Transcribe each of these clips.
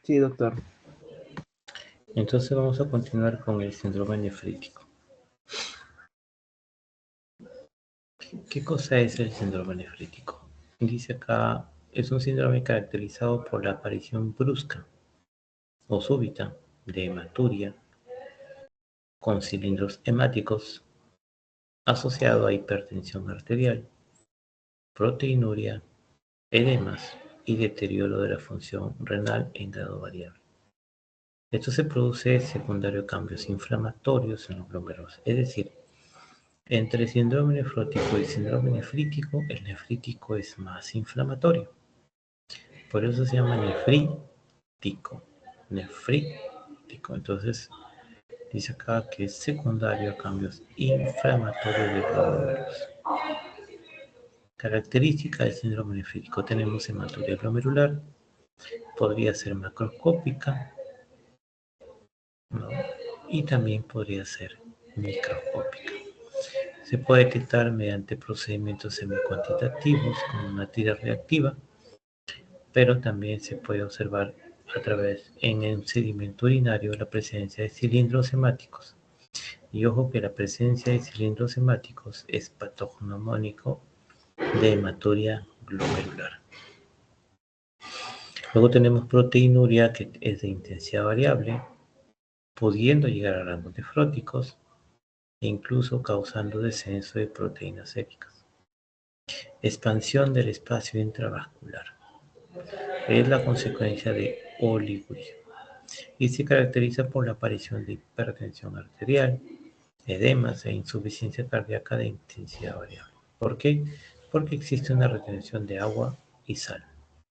Sí, doctor. Entonces vamos a continuar con el síndrome nefrítico. ¿Qué cosa es el síndrome nefrítico? Dice acá, es un síndrome caracterizado por la aparición brusca o súbita de hematuria con cilindros hemáticos asociado a hipertensión arterial, proteinuria, edemas y deterioro de la función renal en grado variable. Esto se produce secundario a cambios inflamatorios en los glómerulos, es decir, entre síndrome nefrótico y síndrome nefrítico, el nefrítico es más inflamatorio. Por eso se llama nefrítico. Nefrítico. Entonces, dice acá que es secundario a cambios inflamatorios de glómerulos. Característica del síndrome nefrítico. Tenemos hematuria glomerular, podría ser macroscópica, ¿no? Y también podría ser microscópica. Se puede detectar mediante procedimientos semicuantitativos como una tira reactiva, pero también se puede observar a través en el sedimento urinario la presencia de cilindros hemáticos. Y ojo que la presencia de cilindros hemáticos es patognomónico de hematuria glomerular. Luego tenemos proteinuria, que es de intensidad variable, pudiendo llegar a rangos nefróticos e incluso causando descenso de proteínas séricas. Expansión del espacio intravascular. Es la consecuencia de oliguria y se caracteriza por la aparición de hipertensión arterial, edemas e insuficiencia cardíaca de intensidad variable. ¿Por qué? Porque existe una retención de agua y sal,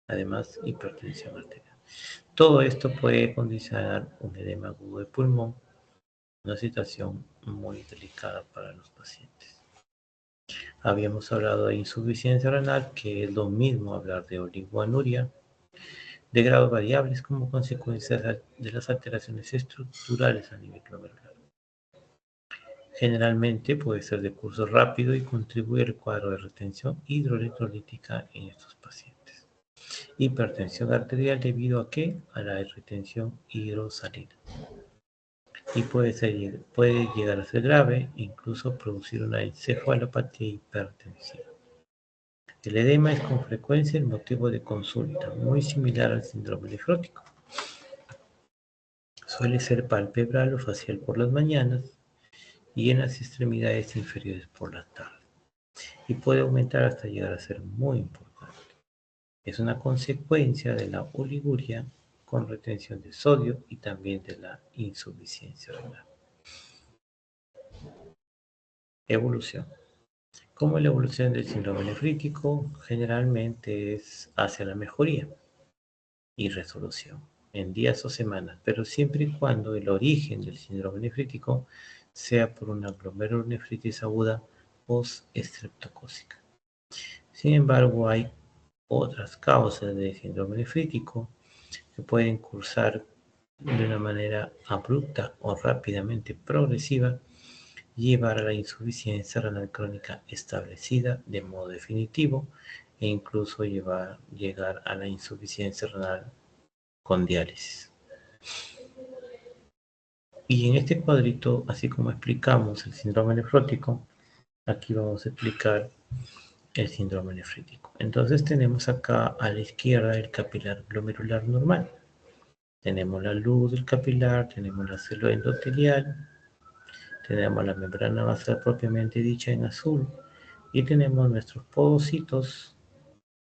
además hipertensión arterial. Todo esto puede condicionar un edema agudo de pulmón, una situación muy delicada para los pacientes. Habíamos hablado de insuficiencia renal, que es lo mismo hablar de oligoanuria, de grados variables como consecuencia de las alteraciones estructurales a nivel glomerular. Generalmente puede ser de curso rápido y contribuye al cuadro de retención hidroelectrolítica en estos pacientes. Hipertensión arterial debido a qué? A la retención hidrosalina. Y puede llegar a ser grave e incluso producir una encefalopatía hipertensiva. El edema es con frecuencia el motivo de consulta, muy similar al síndrome nefrótico. Suele ser palpebral o facial por las mañanas y en las extremidades inferiores por la tarde. Y puede aumentar hasta llegar a ser muy importante. Es una consecuencia de la oliguria con retención de sodio y también de la insuficiencia renal. Evolución. Como la evolución del síndrome nefrítico generalmente es hacia la mejoría y resolución en días o semanas, pero siempre y cuando el origen del síndrome nefrítico sea por una glomerulonefritis aguda post-estreptocócica. Sin embargo, hay otras causas de síndrome nefrítico que pueden cursar de una manera abrupta o rápidamente progresiva y llevar a la insuficiencia renal crónica establecida de modo definitivo e incluso llegar a la insuficiencia renal con diálisis. Y en este cuadrito, así como explicamos el síndrome nefrótico, aquí vamos a explicar el síndrome nefrítico. Entonces tenemos acá a la izquierda el capilar glomerular normal. Tenemos la luz del capilar, tenemos la célula endotelial, tenemos la membrana basal propiamente dicha en azul y tenemos nuestros podocitos,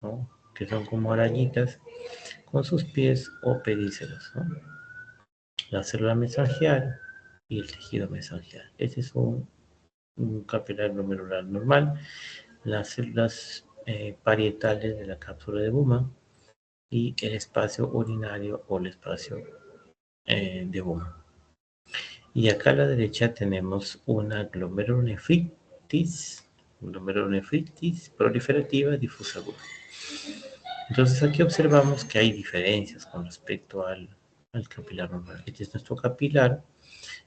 ¿no? Que son como arañitas con sus pies o pedícelos, ¿no? La célula mesangial y el tejido mesangial. Este es un capilar glomerular normal. Las células parietales de la cápsula de Bowman y el espacio urinario o el espacio de Bowman. Y acá a la derecha tenemos una glomerulonefritis proliferativa difusa aguda. Entonces aquí observamos que hay diferencias con respecto al capilar normal. Este es nuestro capilar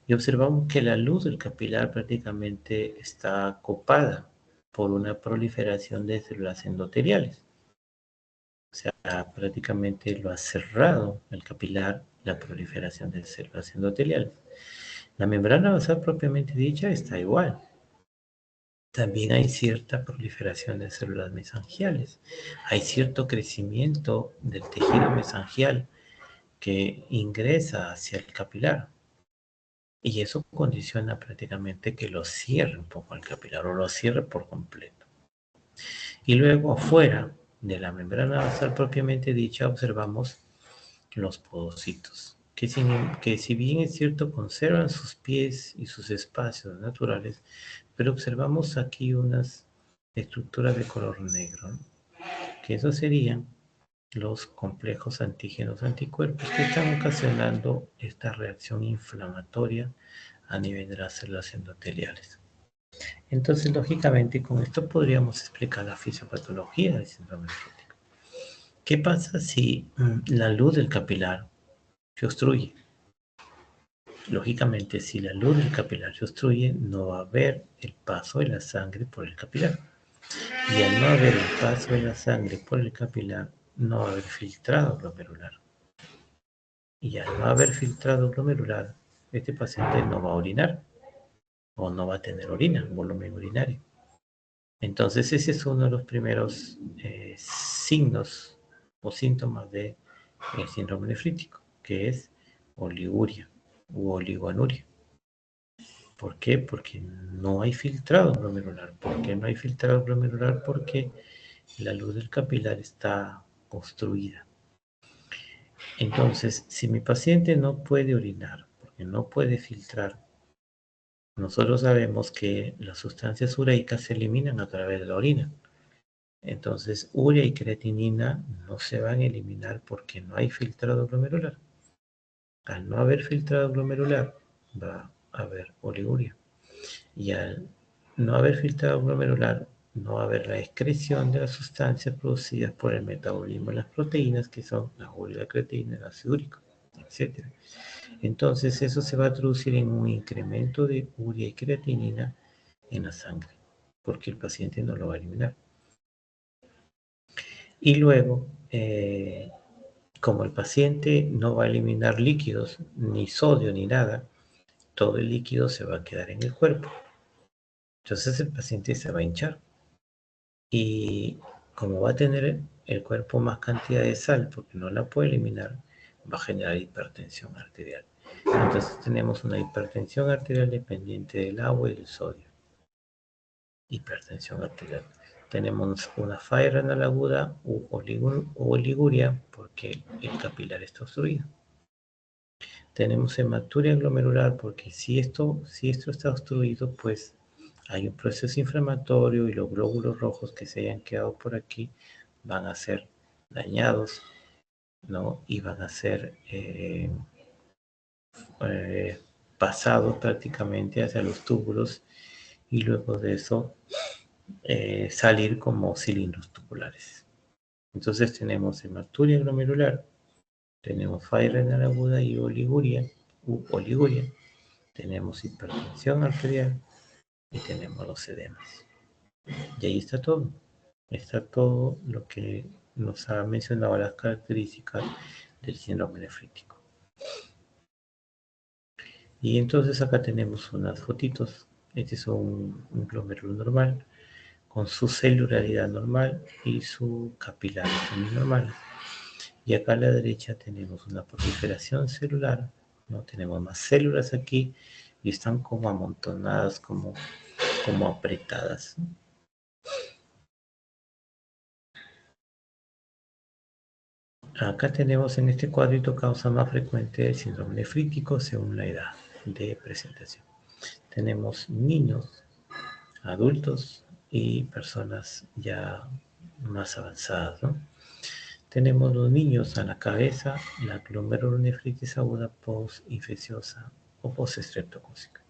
y observamos que la luz del capilar prácticamente está copada por una proliferación de células endoteliales. O sea, prácticamente lo ha cerrado el capilar la proliferación de células endoteliales. La membrana basal propiamente dicha está igual. También hay cierta proliferación de células mesangiales. Hay cierto crecimiento del tejido mesangial que ingresa hacia el capilar. Y eso condiciona prácticamente que lo cierre un poco el capilar o lo cierre por completo. Y luego afuera de la membrana basal propiamente dicha observamos los podocitos, que si bien es cierto conservan sus pies y sus espacios naturales, pero observamos aquí unas estructuras de color negro, ¿no? Que esos serían los complejos antígenos anticuerpos que están ocasionando esta reacción inflamatoria a nivel de las células endoteliales. Entonces, lógicamente, con esto podríamos explicar la fisiopatología del síndrome nefrótico. ¿Qué pasa si la luz del capilar se obstruye? Lógicamente, si la luz del capilar se obstruye, no va a haber el paso de la sangre por el capilar. Y al no haber el paso de la sangre por el capilar, no va a haber filtrado glomerular. Y al no haber filtrado glomerular, este paciente no va a orinar o no va a tener orina, volumen urinario. Entonces ese es uno de los primeros signos o síntomas del síndrome nefrítico, que es oliguria u oligoanuria. ¿Por qué? Porque no hay filtrado glomerular. ¿Por qué no hay filtrado glomerular? Porque la luz del capilar está obstruida. Entonces, si mi paciente no puede orinar, porque no puede filtrar, nosotros sabemos que las sustancias ureicas se eliminan a través de la orina. Entonces, urea y creatinina no se van a eliminar porque no hay filtrado glomerular. Al no haber filtrado glomerular, va a haber oliguria. Y al no haber filtrado glomerular, no va a haber la excreción de las sustancias producidas por el metabolismo de las proteínas, que son la urea, la creatina, el ácido úrico, etc. Entonces, eso se va a traducir en un incremento de urea y creatinina en la sangre, porque el paciente no lo va a eliminar. Y luego, como el paciente no va a eliminar líquidos, ni sodio ni nada, todo el líquido se va a quedar en el cuerpo. Entonces el paciente se va a hinchar. Y como va a tener el cuerpo más cantidad de sal, porque no la puede eliminar, va a generar hipertensión arterial. Entonces tenemos una hipertensión arterial dependiente del agua y del sodio. Hipertensión arterial. Tenemos una falla renal aguda u oliguria porque el capilar está obstruido. Tenemos hematuria glomerular porque si esto está obstruido, pues hay un proceso inflamatorio y los glóbulos rojos que se hayan quedado por aquí van a ser dañados, ¿no? Y van a ser pasados prácticamente hacia los túbulos y luego de eso salir como cilindros tubulares. Entonces tenemos hematuria glomerular, tenemos falla renal aguda y oliguria, tenemos hipertensión arterial y tenemos los edemas. Y ahí está todo. Está todo lo que nos ha mencionado las características del síndrome nefrítico. Y entonces acá tenemos unas fotitos. Este es un glomérulo normal con su celularidad normal y su capilaridad normal. Y acá a la derecha tenemos una proliferación celular, ¿no? Tenemos más células aquí y están como amontonadas, como apretadas. Acá tenemos en este cuadrito causa más frecuente del síndrome nefrítico según la edad de presentación. Tenemos niños, adultos y personas ya más avanzadas, ¿no? Tenemos los niños a la cabeza, la glomerulonefritis aguda post-infecciosa o post-estreptocócica.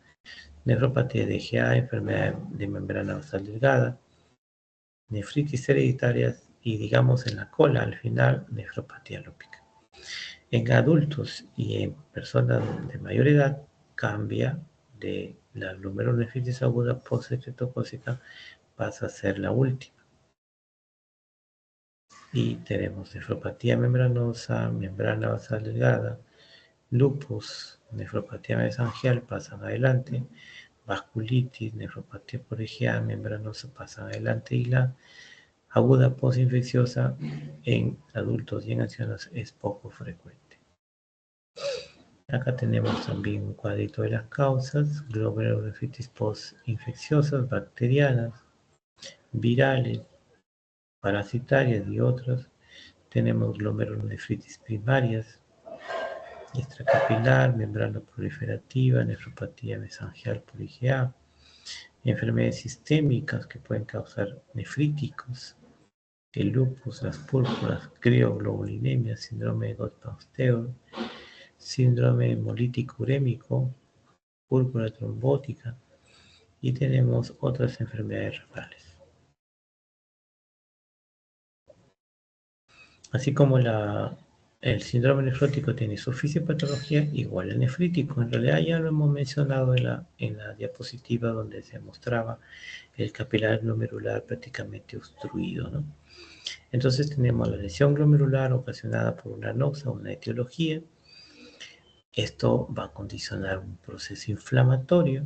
Nefropatía de GA, enfermedad de membrana basal delgada, nefritis hereditarias y digamos en la cola al final, nefropatía lúpica. En adultos y en personas de mayor edad cambia de la glomerulonefritis aguda post-estreptocócica, pasa a ser la última. Y tenemos nefropatía membranosa, membrana basal delgada, lupus, nefropatía mesangial, pasan adelante, vasculitis, nefropatía por IgA, membranosa, pasan adelante, y la aguda postinfecciosa en adultos y en ancianos es poco frecuente. Acá tenemos también un cuadrito de las causas: glomerulonefritis postinfecciosas, bacterianas, virales, parasitarias y otras. Tenemos glomerulonefritis primarias, extracapilar, membrana proliferativa, nefropatía mesangial por IgA, enfermedades sistémicas que pueden causar nefríticos, el lupus, las púrpuras, crioglobulinemia, síndrome de Gott-Pasteur, síndrome hemolítico urémico, púrpura trombótica, y tenemos otras enfermedades renales. Así como el síndrome nefrótico tiene su fisiopatología, igual el nefrítico. En realidad ya lo hemos mencionado en la diapositiva donde se mostraba el capilar glomerular prácticamente obstruido, ¿no? Entonces tenemos la lesión glomerular ocasionada por una noxa o una etiología. Esto va a condicionar un proceso inflamatorio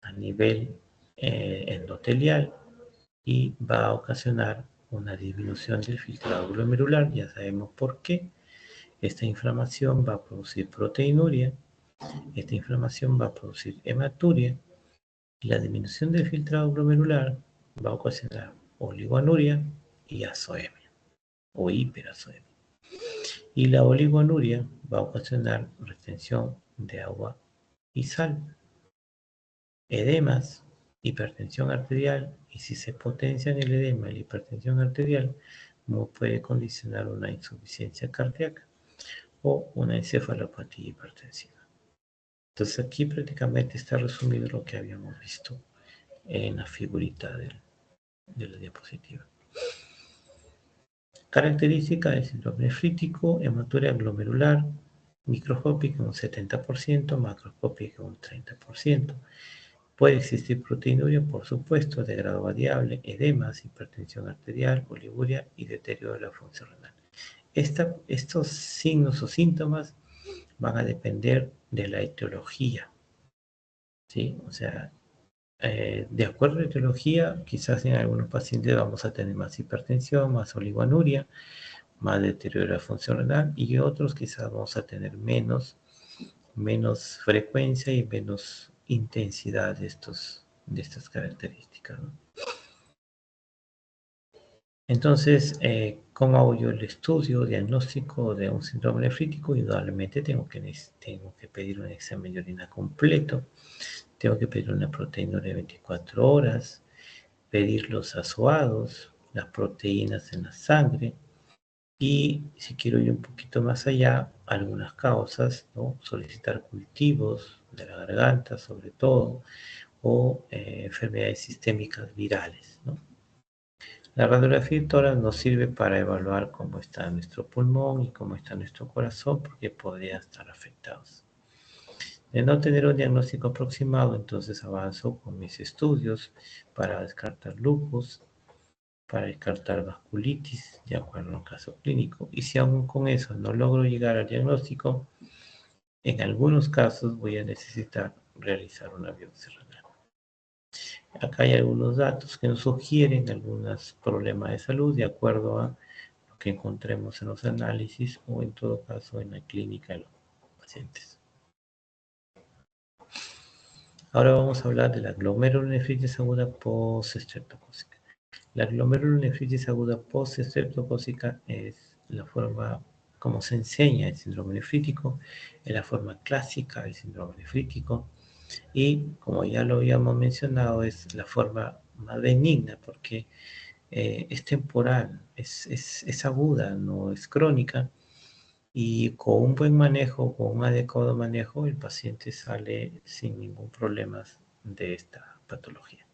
a nivel endotelial y va a ocasionar una disminución del filtrado glomerular. Ya sabemos por qué. Esta inflamación va a producir proteinuria, esta inflamación va a producir hematuria, y la disminución del filtrado glomerular va a ocasionar oligoanuria y azoemia o hiperazoemia. Y la oligoanuria va a ocasionar retención de agua y sal, edemas, hipertensión arterial, y si se potencia el edema y la hipertensión arterial, puede condicionar una insuficiencia cardíaca o una encefalopatía hipertensiva. Entonces aquí prácticamente está resumido lo que habíamos visto en la figurita de la diapositiva. Característica del síndrome nefrítico: hematuria glomerular, microscópica un 70%, macroscópica un 30%. Puede existir proteinuria, por supuesto, de grado variable, edemas, hipertensión arterial, oliguria y deterioro de la función renal. Estos signos o síntomas van a depender de la etiología, ¿sí? O sea, de acuerdo a la etiología, quizás en algunos pacientes vamos a tener más hipertensión, más oligoanuria, más deterioro de la función renal, y otros quizás vamos a tener menos frecuencia y menos intensidad de estas características, ¿no? Entonces, ¿cómo hago yo el estudio diagnóstico de un síndrome nefrítico? Indudablemente tengo que pedir un examen de orina completo, tengo que pedir una proteína de 24 horas, pedir los azoados, las proteínas en la sangre, y si quiero ir un poquito más allá, algunas causas, ¿no? Solicitar cultivos de la garganta, sobre todo, o enfermedades sistémicas virales, ¿no? La radiografía de tórax nos sirve para evaluar cómo está nuestro pulmón y cómo está nuestro corazón, porque podrían estar afectados. De no tener un diagnóstico aproximado, entonces avanzo con mis estudios para descartar lupus, para descartar vasculitis, de acuerdo al caso clínico. Y si aún con eso no logro llegar al diagnóstico, en algunos casos voy a necesitar realizar una biopsia renal. Acá hay algunos datos que nos sugieren algunos problemas de salud de acuerdo a lo que encontremos en los análisis o en todo caso en la clínica de los pacientes. Ahora vamos a hablar de la glomerulonefritis aguda post-estreptocócica. La glomerulonefritis aguda post-estreptocócica es la forma como se enseña el síndrome nefrítico, es la forma clásica del síndrome nefrítico, y como ya lo habíamos mencionado, es la forma más benigna porque es temporal, es aguda, no es crónica, y con un buen manejo, con un adecuado manejo, el paciente sale sin ningún problema de esta patología.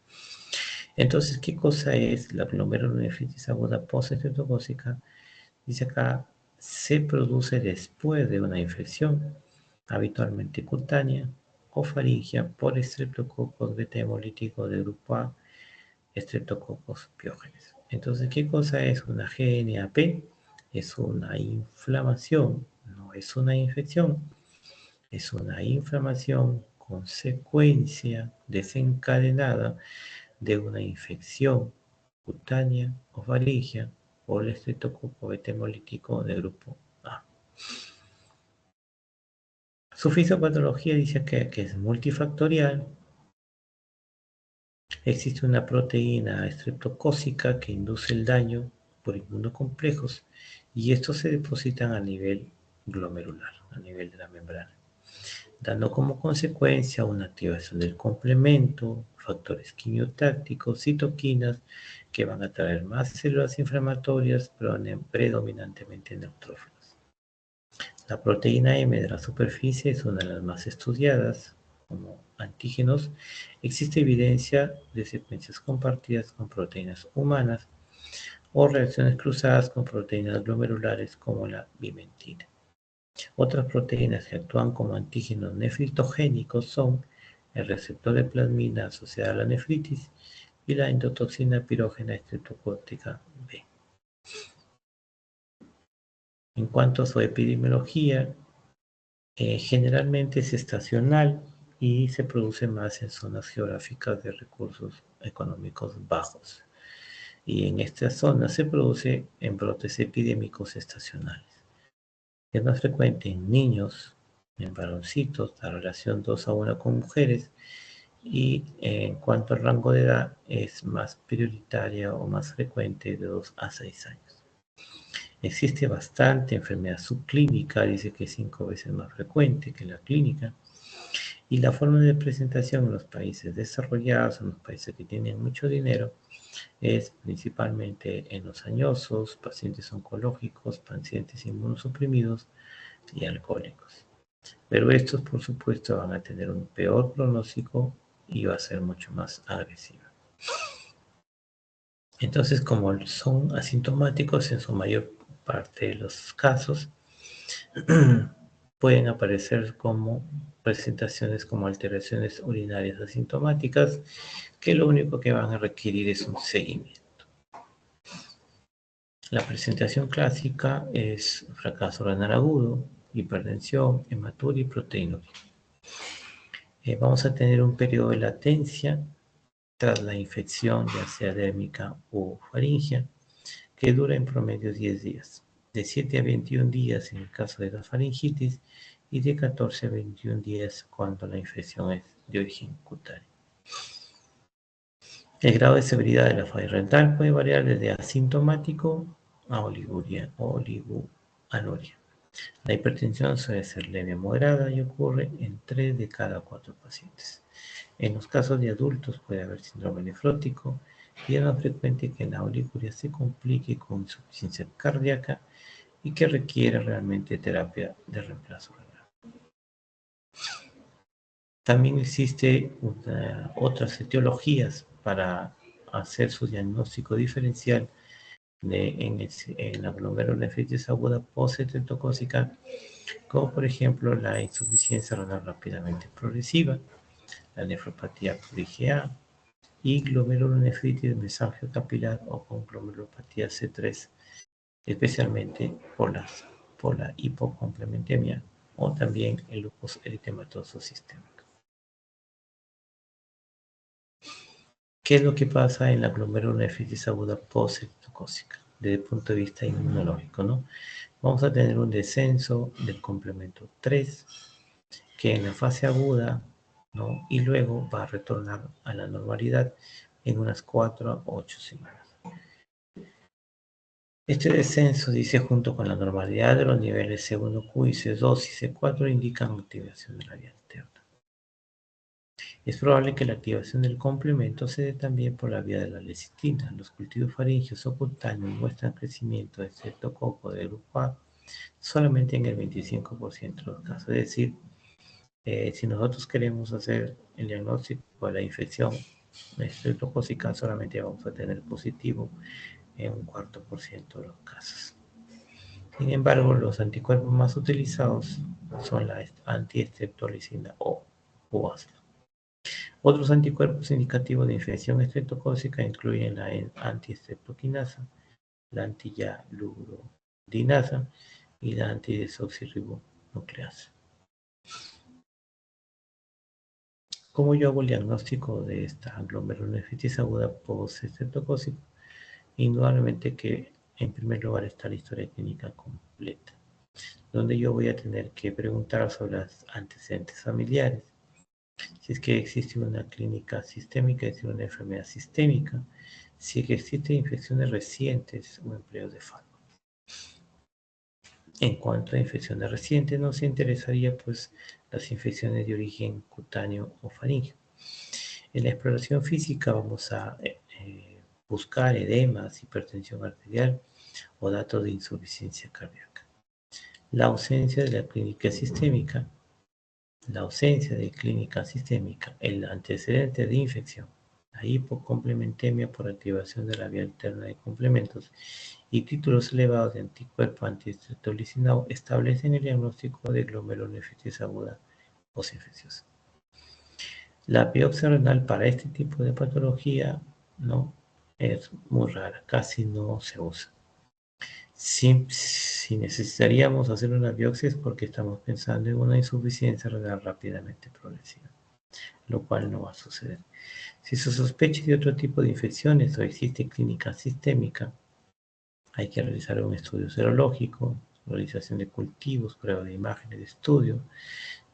Entonces, ¿qué cosa es la glomerulonefritis aguda postestreptocócica? Dice acá, se produce después de una infección, habitualmente cutánea o faríngea, por estreptococos beta hemolíticos de grupo A, estreptococos piógenes. Entonces, ¿qué cosa es una GNAP? Es una inflamación, no es una infección. Es una inflamación consecuencia desencadenada de una infección cutánea o faríngea o el estreptococo beta hemolítico de grupo A. Su fisiopatología dice que es multifactorial. Existe una proteína estreptocócica que induce el daño por inmunocomplejos y estos se depositan a nivel glomerular, a nivel de la membrana, dando como consecuencia una activación del complemento, factores quimiotácticos, citoquinas, que van a traer más células inflamatorias, pero predominantemente neutrófilos. La proteína M de la superficie es una de las más estudiadas como antígenos. Existe evidencia de secuencias compartidas con proteínas humanas o reacciones cruzadas con proteínas glomerulares como la vimentina. Otras proteínas que actúan como antígenos nefritogénicos son el receptor de plasmina asociado a la nefritis y la endotoxina pirógena estreptocócica B. En cuanto a su epidemiología, generalmente es estacional y se produce más en zonas geográficas de recursos económicos bajos. Y en estas zonas se produce en brotes epidémicos estacionales. Es más frecuente en niños, en varoncitos, la relación 2:1 con mujeres, y en cuanto al rango de edad es más prioritaria o más frecuente de 2 a 6 años. Existe bastante enfermedad subclínica, dice que es 5 veces más frecuente que la clínica, y la forma de presentación en los países desarrollados, en los países que tienen mucho dinero, es principalmente en los añosos, pacientes oncológicos, pacientes inmunosuprimidos y alcohólicos. Pero estos, por supuesto, van a tener un peor pronóstico y va a ser mucho más agresiva. Entonces, como son asintomáticos en su mayor parte de los casos, pueden aparecer como presentaciones como alteraciones urinarias asintomáticas, que lo único que van a requerir es un seguimiento. La presentación clásica es fracaso renal agudo, hipertensión, hematuria y proteinuria. Vamos a tener un periodo de latencia tras la infección, ya sea dérmica o faríngea, que dura en promedio 10 días, de 7 a 21 días en el caso de la faringitis y de 14 a 21 días cuando la infección es de origen cutáneo. El grado de severidad de la falla renal puede variar desde asintomático a oliguria o oligoanuria. La hipertensión suele ser leve a moderada y ocurre en 3 de cada 4 pacientes. En los casos de adultos puede haber síndrome nefrótico y es más frecuente que la oliguria se complique con insuficiencia cardíaca y que requiera realmente terapia de reemplazo renal. También existe otras etiologías para hacer su diagnóstico diferencial en la glomerulonefritis aguda postestreptocócica, como por ejemplo la insuficiencia renal rápidamente progresiva, la nefropatía por IgA y glomerulonefritis mesangiocapilar o con glomerulopatía C3, especialmente por la hipocomplementemia o también el lupus eritematoso sistémico. ¿Qué es lo que pasa en la glomerulonefritis aguda postestreptocócica desde el punto de vista inmunológico, ¿no? Vamos a tener un descenso del complemento 3, que en la fase aguda, ¿no? Y luego va a retornar a la normalidad en unas 4 a 8 semanas. Este descenso, dice, junto con la normalidad de los niveles C1Q y C2 y C4 indican activación de la vía alterna. Es probable que la activación del complemento se dé también por la vía de la lecitina. Los cultivos faríngeos o cutáneos muestran crecimiento de estreptococo de grupo A solamente en el 25% de los casos. Es decir, si nosotros queremos hacer el diagnóstico de la infección estreptocócica, solamente vamos a tener positivo en un 4% de los casos. Sin embargo, los anticuerpos más utilizados son la antiestreptolicina O, UASL. Otros anticuerpos indicativos de infección estreptocócica incluyen la antiestreptoquinasa, la antihialuronidasa y la antidesoxirribonucleasa. ¿Cómo yo hago el diagnóstico de esta glomerulonefritis aguda post-estreptocócica? Indudablemente que en primer lugar está la historia clínica completa, donde yo voy a tener que preguntar sobre los antecedentes familiares, si es que existe una clínica sistémica, es decir, una enfermedad sistémica, si es que existen infecciones recientes o empleo de fármacos. En cuanto a infecciones recientes, nos interesaría pues las infecciones de origen cutáneo o faríngeo. En la exploración física vamos a buscar edemas, hipertensión arterial o datos de insuficiencia cardíaca. La ausencia de la clínica sistémica, el antecedente de infección, la hipocomplementemia por activación de la vía alterna de complementos y títulos elevados de anticuerpo antiestreptolicinado establecen el diagnóstico de glomerulonefritis aguda postinfecciosa. La biopsia renal para este tipo de patología no es muy rara, casi no se usa. Si necesitaríamos hacer una biopsia es porque estamos pensando en una insuficiencia renal rápidamente progresiva, lo cual no va a suceder. Si se sospecha de otro tipo de infecciones o existe clínica sistémica, hay que realizar un estudio serológico, realización de cultivos, prueba de imágenes de estudio,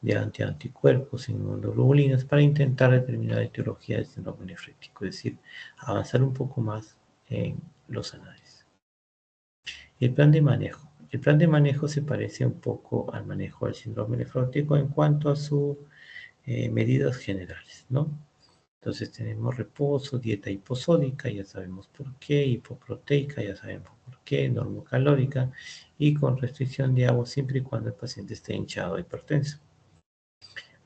de anticuerpos, inmunoglobulinas, para intentar determinar la etiología del síndrome nefrítico, es decir, avanzar un poco más en los análisis. El plan de manejo. El plan de manejo se parece un poco al manejo del síndrome nefrótico en cuanto a sus medidas generales, ¿no? Entonces tenemos reposo, dieta hiposódica, ya sabemos por qué, hipoproteica, ya sabemos por qué, normocalórica y con restricción de agua siempre y cuando el paciente esté hinchado o hipertenso.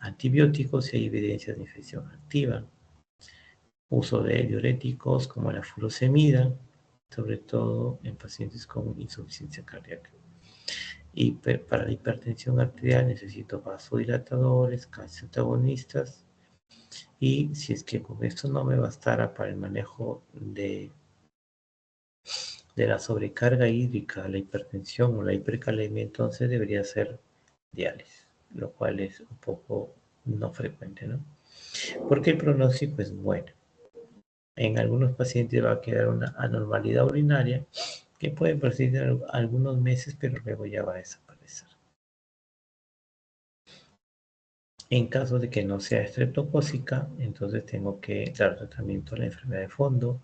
Antibióticos si hay evidencias de infección activa. Uso de diuréticos como la furosemida, sobre todo en pacientes con insuficiencia cardíaca. Y para la hipertensión arterial necesito vasodilatadores, calcio antagonistas. Y si es que con esto no me bastara para el manejo de la sobrecarga hídrica, la hipertensión o la hipercalemia, entonces debería ser diálisis, lo cual es un poco no frecuente, ¿no? Porque el pronóstico es bueno. En algunos pacientes va a quedar una anormalidad urinaria que puede persistir algunos meses, pero luego ya va a desaparecer. En caso de que no sea estreptocócica, entonces tengo que dar tratamiento a la enfermedad de fondo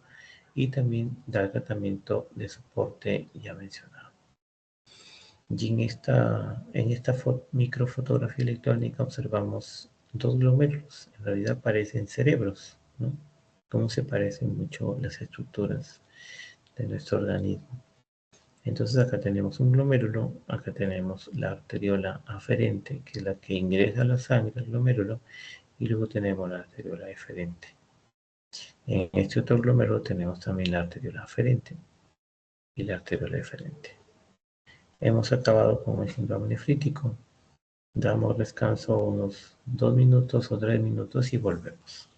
y también dar tratamiento de soporte ya mencionado. Y en esta microfotografía electrónica observamos dos glomérulos. En realidad parecen cerebros, ¿no? Cómo se parecen mucho las estructuras de nuestro organismo. Entonces acá tenemos un glomérulo, acá tenemos la arteriola aferente, que es la que ingresa la sangre al glomérulo, y luego tenemos la arteriola eferente. En este otro glomérulo tenemos también la arteriola aferente y la arteriola eferente. Hemos acabado con el síndrome nefrítico. Damos descanso unos 2 minutos o 3 minutos y volvemos.